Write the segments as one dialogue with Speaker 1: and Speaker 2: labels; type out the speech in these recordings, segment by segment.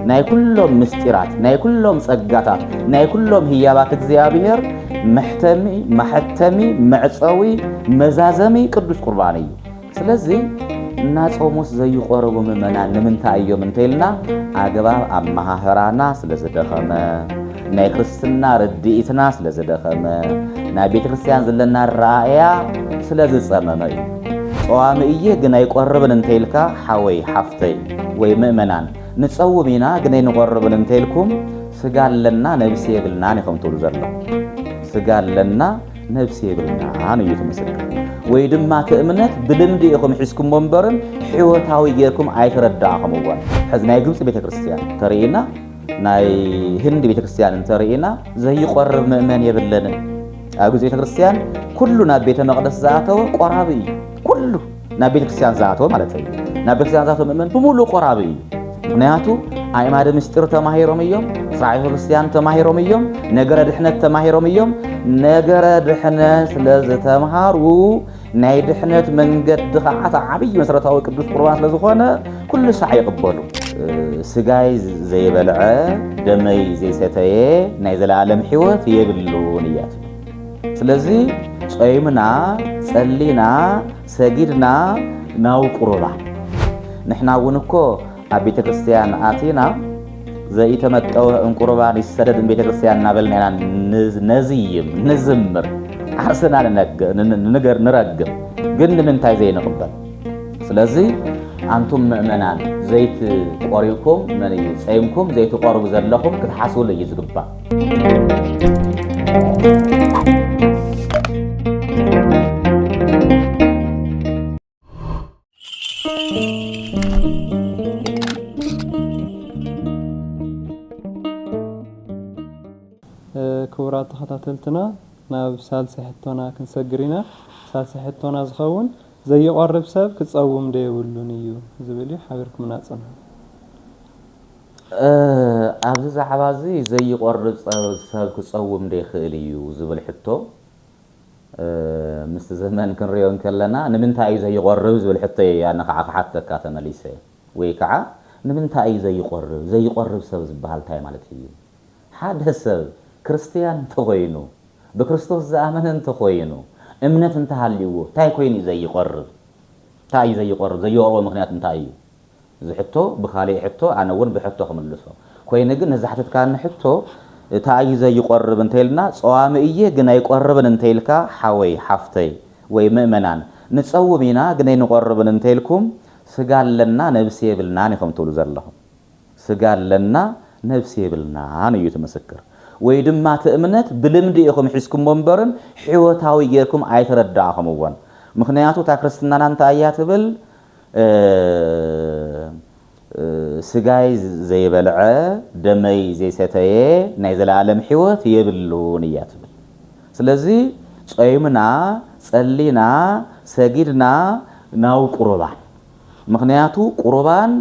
Speaker 1: ናይ ኩሎም ምስጢራት ናይ ኩሎም ጸጋታት ናይ ኩሎም ህያባት እግዚአብሔር መሕተሚ መዕጸዊ መዛዘሚ ቅዱስ ቁርባን እዩ ስለዚህ እና ጾሙስ ዘይቆርቡ ምእመናን ንምንታይ እዮም እንተይልና አግባብ አማሃራና ስለዘደኸመ ናይ ክርስትና ርድኢትና ስለዘደኸመ ናይ ቤተክርስቲያን ዘለና ራእያ ስለዝጸመመ እዩ ጾም እየ ግን አይቆርብን እንተይልካ ሓወይ ሓፍተይ ወይ ምእመናን ንጸውሚና ግን አይቆርብን እንተይልኩም ስጋለና ነብስ ይብልና ንከም ትሉ ዘሎ ስጋለና ነብስ ይብልና ነው የተመሰከረ ወይ ድማ ተእምነት ብልምድ ይኹም ሒስኩም ወንበርን ሕይወታዊ ጌርኩም አይተረዳአኹም ወን ሕዝናይ ግብጽ ቤተክርስቲያን ተሪኢና ናይ ህንድ ቤተክርስቲያን ተሪኢና ዘይቆርብ ምእመን ይብለን ኣብ ግብጽ ቤተክርስቲያን ኩሉ ናብ ቤተ መቅደስ ዘአተው ቆራቢ ኩሉ ናብ ቤተክርስቲያን ዘአተው ማለት እዩ ናብ ቤተክርስቲያን ዘአተው ምእመን በሙሉ ቆራቢ ምክንያቱ አእማደ ምስጢር ተማሂሮም እዮም ስራይ ክርስቲያን ተማሂሮም እዮም ነገረ ድሕነት ተማሂሮም እዮም ነገረ ድሕነት ስለዝተማሃሩ ናይ ድሕነት መንገድ ድኻዓት ዓብይ መሰረታዊ ቅዱስ ቁርባን ስለዝኾነ ኩሉ ሰዓይ ይቅበሉ ስጋይ ዘይበልዐ ደመይ ዘይሰተየ ናይ ዘላለም ሕይወት የብሉን እያት ስለዚህ ጾይምና ጸሊና ሰጊድና ናው ቁርባን ንሕና ወንኮ ኣብ ቤተክርስቲያን አቲና ዘይተመጠው እንቁርባን ይሰደድ ቤተክርስቲያን ናበልና ነዝይም ንዝምር አርሰና ነገር ንረግም ግን ምንታይ ዘይንቅበል ስለዚህ አንቱም ምእመናን ዘይት ቆሪኩም ማን ጸይምኩም ዘይት ቆርቡ ዘለኹም ክትሓስቡ ይዝግባ
Speaker 2: ክቡራት ተኸታተልትና ናብ ሳልሲ ሕቶና ክንሰግሪና ሳልሲ ሕቶና ዝኸውን ዘይቆርብ ሰብ ክጸውም ደይብሉን እዩ ዝብል ሓቢርኩም ናጽና
Speaker 1: ኣብዚ ዛዕባዚ ዘይቆርብ ሰብ ክጸውም ደይኽእል እዩ ዝብል ሕቶ ምስ ዘመን ክንሪዮን ከለና ንምንታይ እዩ ዘይቆርብ ዝብል ሕቶ ያነ ከዓሓተካ ተመሊሰ ወይ ከዓ ንምንታይ እዩ ዘይቆርብ ሰብ ዝበሃል ታይ ማለት እዩ ሓደ ሰብ ክርስቲያን ተኾይኑ በክርስቶስ ዘአመነ ተኾይኑ እምነት እንተሃልይዎ ታይ ኮይኑ ዘይቆርብ ዘይቆርብ ምክንያት እንታይ እዩ ዝሕቶ ብኻሊ ሕቶ አነ ወን ብሕቶ ክምልሶ ኮይኑ ግን ነዛሕተትካን ሕቶ ታይ ዘይቆርብ እንተይልና ጾዋም እየ ግን አይቆርብን እንተይልካ ሓወይ ሓፍተይ ወይ ምእመናን ንጸውሚና ግን አይቆርብን እንተይልኩም ስጋለና ነብስ ይብልና ንከም ትሉ ዘለኹም ስጋለና ነብስ ይብልና ነው የተመሰከረ ወይ ድማ ተእምነት ብልምድ ይኹም ሒስኩም ወንበርን ሕይወታዊ ጌርኩም አይተረዳአኹም ወን ምክንያቱ ታ ክርስትናና እንታይ ያትብል ስጋይ ዘይበልዐ ደመይ ዘይሰተየ ናይ ዘላለም ሕይወት የብሉን እያትብል ስለዚህ ጾይምና ጸሊና ሰጊድና ናው ቁርባን ምክንያቱ ቁርባን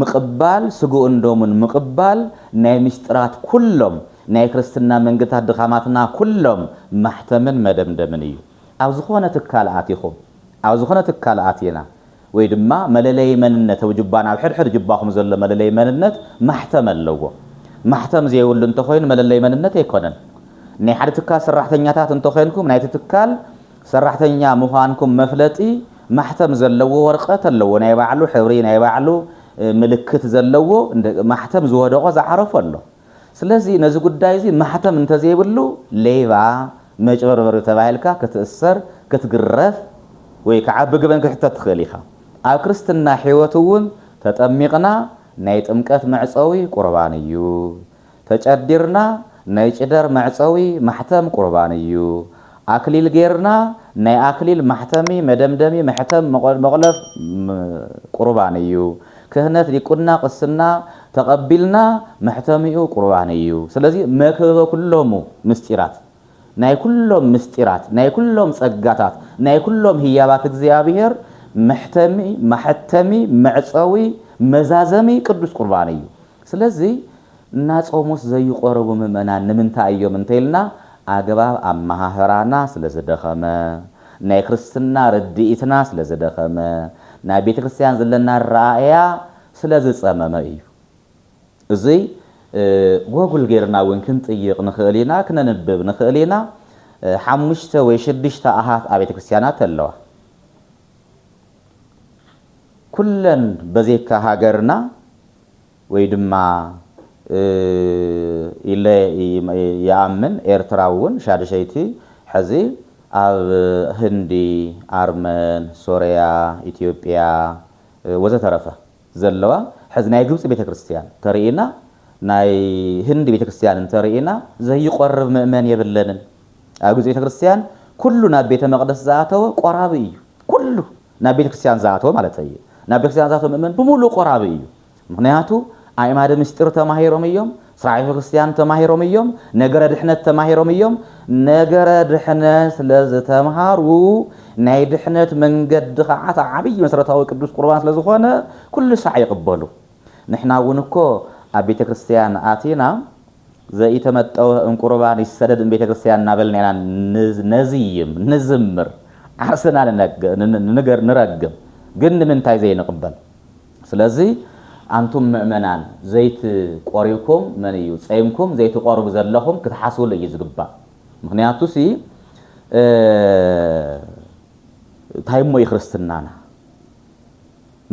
Speaker 1: ምቅባል ስጉእ እንደምን ምቅባል ናይ ምስጢራት ኩሎም ናይ ክርስትና መንገታት ድኻማትና ኩሎም ማህተምን መደምደምን እዩ ኣብ ዝኾነ ትካልአት ይኹም ኣብ ዝኾነ ትካልአት ኢና ወይ ድማ መለለይ መንነት ወጅባና ኣብ ሕድሕድ ጅባኹም ዘሎ መለለይ መንነት ማህተም ኣለዎ ማህተም ዘይውል እንተኾይኑ መለለይ መንነት ኣይኮነን ናይ ሓደ ትካል ሰራሕተኛታት እንተኾይንኩም ናይ ትካል ሰራሕተኛ ምዃንኩም መፍለጢ ማህተም ዘለዎ ወረቀት ኣለዎ ናይ ባዕሉ ሕብሪ ናይ ባዕሉ ምልክት ዘለዎ ማህተም ዝወደቆ ዝዓረፈ ኣሎ ስለዚህ ነዚ ጉዳይ እዚ ማህተም እንተዘይብሉ ሌባ መጭበርበር ተባሂልካ ክትእሰር ክትግረፍ ወይ ከዓ ብግበን ክትሕተት ትኽእል ኢኻ ኣብ ክርስትና ሕይወት እውን ተጠሚቕና ናይ ጥምቀት መዕፀዊ ቁርባን እዩ ተጨዲርና ናይ ጭደር መዕፀዊ ማህተም ቁርባን እዩ አክሊል ጌርና ናይ አክሊል ማህተሚ መደምደሚ ማህተም መቅለፍ ቁርባን እዩ ክህነት ዲቁና ቅስና ተቀቢልና ማህተሚኡ ቁርባን እዩ ስለዚህ መክበበ ኩሎሙ ምስጢራት ናይ ኩሎም ምስጢራት ናይ ኩሎም ጸጋታት ናይ ኩሎም ህያባት እግዚአብሔር ማህተሚ መዕፀዊ መዛዘሚ ቅዱስ ቁርባን እዩ ስለዚህ እና ጾሙስ ዘይቆርቡ ምእመናን ንምንታይ እዮም እንተይልና አግባብ አማሃራና ስለዘደኸመ ናይ ክርስትና ርድኢትና ስለዘደኸመ ናይ ቤተክርስቲያን ዘለና ራእያ ስለዝጸመመ እዩ እዘይ ወጉል ጌርና ወን ክንጥይቅ ንኽእሊና ክነንብብ ንኽእሊና 5 ወይ 6 ኣሃት አብያተ ክርስቲያናት ኣለዋ ኩለን በዜካ ሃገርና ወይ ድማ ኢለ ያምን ኤርትራውን ሻድሸይቲ ሕዚ ኣብ ህንዲ አርመን ሶሪያ ኢትዮጵያ ወዘተረፈ ዘለዋ ሕዚ ናይ ግብጽ ቤተክርስቲያን ተሪኢና ናይ ህንዲ ቤተክርስቲያን ተሪኢና ዘይቆርብ ምእመን የብለንን ኣብ ግብጽ ቤተክርስቲያን ኩሉ ናብ ቤተ መቅደስ ዘኣተወ ቆራቢ እዩ ኩሉ ናብ ቤተክርስቲያን ዘኣተወ ማለት እዩ ናብ ቤተክርስቲያን ዘኣተወ ምእመን ብሙሉ ቆራቢ እዩ ምክንያቱ ኣእማደ ምስጢር ተማሂሮም እዮም ስርዓተ ክርስቲያን ተማሂሮም እዮም ነገረ ድሕነት ተማሂሮም እዮም ነገረ ድሕነት ስለዝተምሃሩ ናይ ድሕነት መንገዲ ከዓ ዓብይ መሰረታዊ ቅዱስ ቁርባን ስለዝኾነ ኩሉ ሰዓ ይቅበሉ ንሕና እውን እኮ ኣብ ቤተ ክርስቲያን ኣቲና ዘይተመጠው ቁርባን ይሰደድ ቤተ ክርስቲያን ናበልና ነዝይም ንዝምር ዓርስና ንገር ንረግም ግን ምንታይ ዘይንቅበል ስለዚ አንቱም ምእመናን ዘይት ቆሪኩም መንዩ ጸይምኩም ዘይት ቆርቡ ዘለኹም ክትሓስቡሉ ይዝግባ ምክንያቱ ሲ ታይሞ ይክርስትናና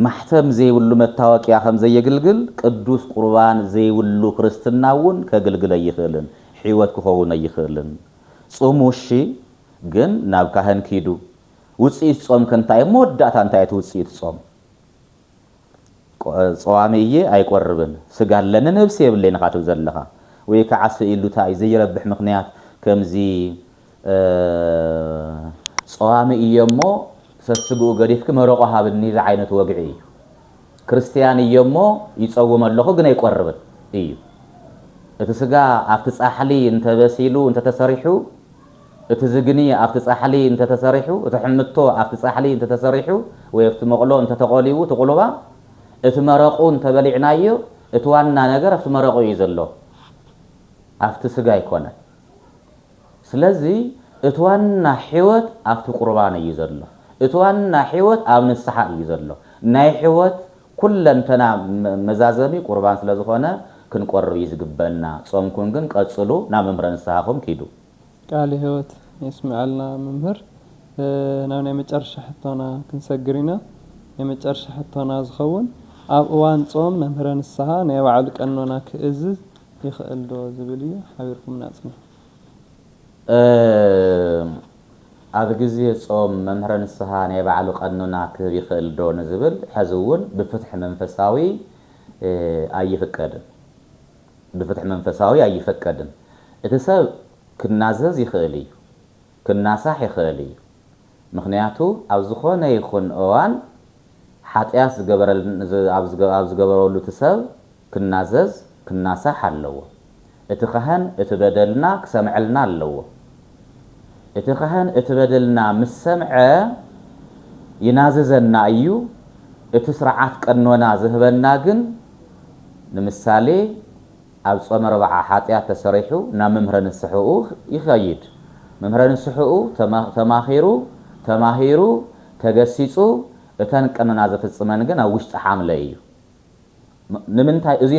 Speaker 1: ማህተም ዘይብሉ መታወቂያ ከም ዘይግልግል ቅዱስ ቁርባን ዘይብሉ ክርስትናውን ከግልግል ይኽእልን ሕይወት ክኸውን ይኽእልን ጾሙሺ ግን ናብ ካህን ኪዱ ውጽኢት ጾም ከንታይ ሞዳታ እንታይ ውጽኢት ጾም ጾዋሚዬ አይቆርብን ስጋለን ነፍስ የብለኝ ካቱ ዘለኻ ወይ ከዓስ ኢሉታ ዘይረብሕ ምክንያት ከምዚ ጾዋሚዬሞ ሰስጉ ገዲፍክ መረቆ ሃብኒ ዝዓይነት ወግዒ ክርስቲያን እየሞ ይጾውም ኣለኹ ግን አይቆርብን እዩ እቲ ስጋ ኣብቲ ጻሕሊ እንተበሲሉ እንተተሰሪሑ እቲ ዝግኒ ኣብቲ ጻሕሊ እንተተሰሪሑ እቲ ሕምቶ ኣብቲ ጻሕሊ እንተተሰሪሑ ወይ ኣብቲ መቕሎ እንተተቆሊቡ ተቆልባ እቲ መረቁ እንተበሊዕናዮ እቲ ዋና ነገር ኣብቲ መረቁ እዩ ዘሎ ኣብቲ ስጋ ይኮነ ስለዚ እቲ ዋና ሕይወት ኣብቲ ቁርባን እዩ ዘሎ እቲ ዋና ሕይወት ኣብ ንስሓ እዩ ዘሎ ናይ ሕይወት ኩለንተና መዛዘሚ ቁርባን ስለዝኾነ ክንቆርብ ይዝግበና ጾምኩን ግን ቀጽሉ ናብ መምህረ ንስሓኹም ኪዱ
Speaker 2: ቃል ሕይወት ይስማዓልና መምህር ናብ ናይ መጨረሻ ሕቶና ክንሰግሪና የመጨረሻ ሕቶና ዝኸውን ኣብ እዋን ጾም መምህረ ንስሓ ናይ ባዕሉ ቀኖና ክእዝዝ ይኽእል ዶ ዝብል እዩ ሓቢርኩም ናጽኑ ኣብ ግዜ ጾም መምህረ ንስሓ ናይ ባዕሉ ቀኖና ክህብ ይኽእል ዶ ንዝብል ሕዚ እውን ብፍትሒ መንፈሳዊ ኣይፍቀድን ብፍትሒ መንፈሳዊ ኣይፍቀድን እቲ ሰብ ክናዘዝ ይኽእል እዩ ክናሳሕ ይኽእል እዩ ምክንያቱ ኣብ ዝኾነ ይኹን እዋን ሓጢያት ዝገበረሉ ሰብ ክናዘዝ ክናሳሕ ኣለዎ እቲ ካህን እቲ በደልና ክሰምዕልና ኣለዎ እቲ ካህን እቲ በደልና ምስ ሰምዐ ይናዘዘና እዩ እቲ ስርዓት ቀኖና ዝህበና ግን ንምሳሌ ኣብ ጾም 40 ሓጢያት ተሰሪሑ ናብ መምህረ ንስሕኡ ይኸይድ መምህረ ንስሕኡ ተማሂሩ ተገሲጹ እተን ቀኖና ዘፍጽመን ግን ኣብ ውሽጢ ሓምለ እዩ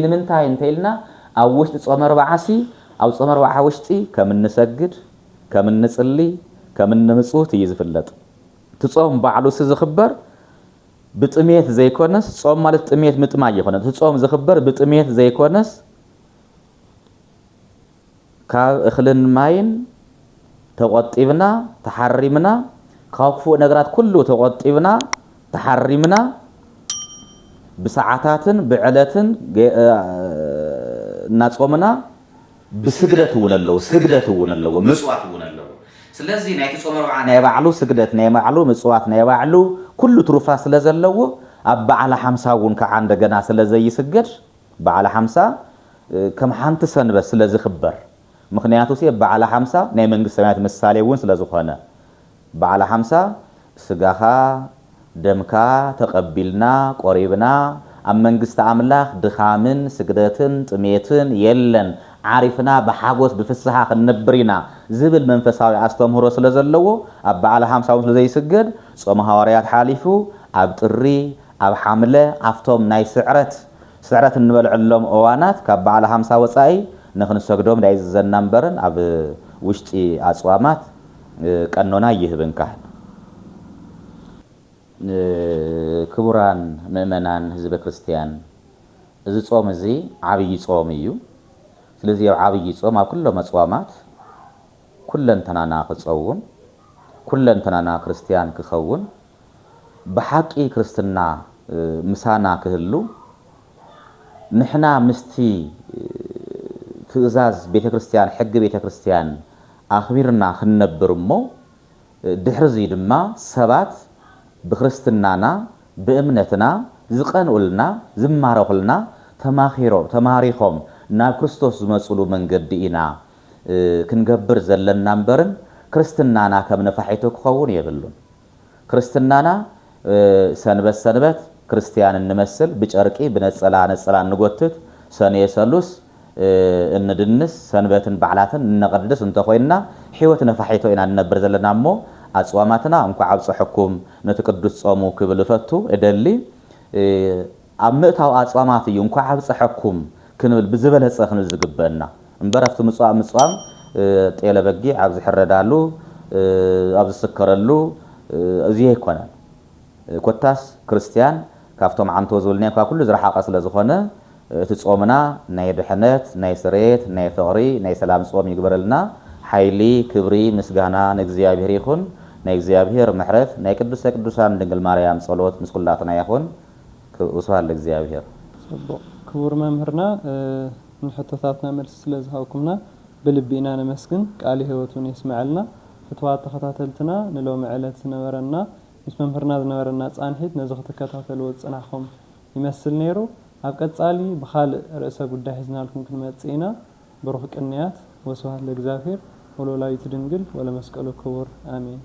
Speaker 2: ንምንታይ እንተይልና ኣብ ውሽጢ ጾም 40 ሲ ኣብ ጾም 40 ውሽጢ ከም እንሰግድ ከም እንጽሊ ከም እንምጽውት እዩ ዝፍለጥ ትጾም ባዕሉ ዝኽበር ብጥሜት ዘይኮነስ ጾም ማለት ጥሜት ምጥማ ይኾነ ትጾም ዝኽበር ብጥሜት ዘይኮነስ ካብ እኽልን ማይን ተቆጢብና ተሐሪምና ካብ ክፉእ ነገራት ኩሉ ተቆጢብና ተሐሪምና ብሰዓታትን ብዕለትን እናጾምና ብስግደት ውነለው ምጽዋት ውነለው ስለዚ ናይ ጾም 40 ናይ ባዕሉ ስግደት ናይ ባዕሉ ምጽዋት ናይ ባዕሉ ኩሉ ትሩፋ ስለዘለዎ ኣብ በዓለ 50 እውን ከዓ እንደገና ስለዘይስገድ በዓለ 50 ከም ሓንቲ ሰንበት ስለዝኽበር ምክንያቱ ሲየ በዓለ 50 ናይ መንግስት ሰማያት ምሳሌ እውን ስለዝኾነ በዓለ 50 ስጋኻ ደምካ ተቀቢልና ቆሪብና ኣብ መንግስት አምላኽ ድኻምን ስግደትን ጥሜትን የለን ዓሪፍና በሓጎስ በፍስሓ ክንብሪና ዝብል መንፈሳዊ አስተምህሮ ስለዘለዎ ኣብ በዓለ 50 ስለዘይስገድ ጾም ሐዋርያት ሓሊፉ ኣብ ጥሪ ኣብ ሓምለ ኣፍቶም ናይ ስዕረት
Speaker 1: ስዕረት እንበልዕሎም እዋናት ካብ በዓል 50 ወፃኢ ንኽንሰግዶም ዳይ ዘናንበርን ኣብ ውሽጢ ኣጽዋማት ቀኖና ይህብን ካህን ክቡራን ምእመናን ህዝበ ክርስቲያን እዚ ጾም እዚ ዓብይ ጾም እዩ ስለዚ ኣብ ዓብይ ጾም ኣብ ኩሎም ኣጽዋማት ኩለንተናና ክጸውም ኩለንተናና ክርስቲያን ክኸውን ብሓቂ ክርስትና ምሳና ክህሉ ንሕና ምስቲ ትእዛዝ ቤተ ክርስቲያን ሕጊ ቤተ ክርስቲያን ኣኽቢርና ክንነብር እሞ ድሕርዚ ድማ ሰባት ብክርስትናና ብእምነትና ዝቐንኡልና ዝማረኹልና ተማሪኾም ናብ ክርስቶስ ዝመጽሉ መንገዲ ኢና ክንገብር ዘለና እምበርን ክርስትናና ከም ነፋሒቱ ክኸውን የብሉን ክርስትናና ሰንበት ክርስቲያን እንመስል ብጨርቂ ብነጸላ እንጎትት ሰኔ ሰሉስ እንድንስ ሰንበትን በዓላትን እንቀድስ እንተኾይና ሕይወት ነፋሒቶ ኢና እንነብር ዘለና እሞ ኣጽዋማትና እንኳ ዓብጽሕኩም ነቲ ቅዱስ ጾሙ ክብል ፈቱ እደሊ ኣብ ምእታው ኣጽዋማት እዩ እንኳ ዓብጽሕኩም ክንብል ብዝበለጸ ክንብል ዝግበአና እምበረፍቲ ምጽዋም ጤለ በጊዕ ኣብ ዝሕረዳሉ ኣብ ዝስከረሉ እዚ ኣይኮነን ኮታስ ክርስቲያን ካብቶም ዓንቶ ዝብልናዮ ካብ ኩሉ ዝረሓቐ ስለ ዝኾነ እቲ ጾምና ናይ ድሕነት ናይ ስሬት ናይ ፍቕሪ ናይ ሰላም ጾም ይግበረልና ሓይሊ ክብሪ ምስጋና ንእግዚአብሔር ይኹን ናይ እግዚአብሔር ምሕረት ናይ ቅዱሳን ድንግል ማርያም ጸሎት ምስ ኩላትና ይኹን ወስብሐት ለእግዚአብሔር
Speaker 3: ክቡር መምህርና ንሕቶታትና መልስ ስለ ዝሃብኩምና ብልቢና ነመስግን ቃል ህይወቱን ይስማዓልና ፍትዋት ተኸታተልትና ንሎም ዕለት ዝነበረና ምስ መምህርና ዝነበረና ጻንሒት ነዚ ክትከታተልዎ ጽናሕኩም ይመስል ነይሩ ኣብ ቀጻሊ ብኻልእ ርእሰ ጉዳይ ሒዝናልኩም ክንመጽእ ኢና ብሩኽ ቅንያት ወስብሐት ለእግዚአብሔር ወለወላዲቱ ድንግል ወለመስቀሉ ክቡር አሜን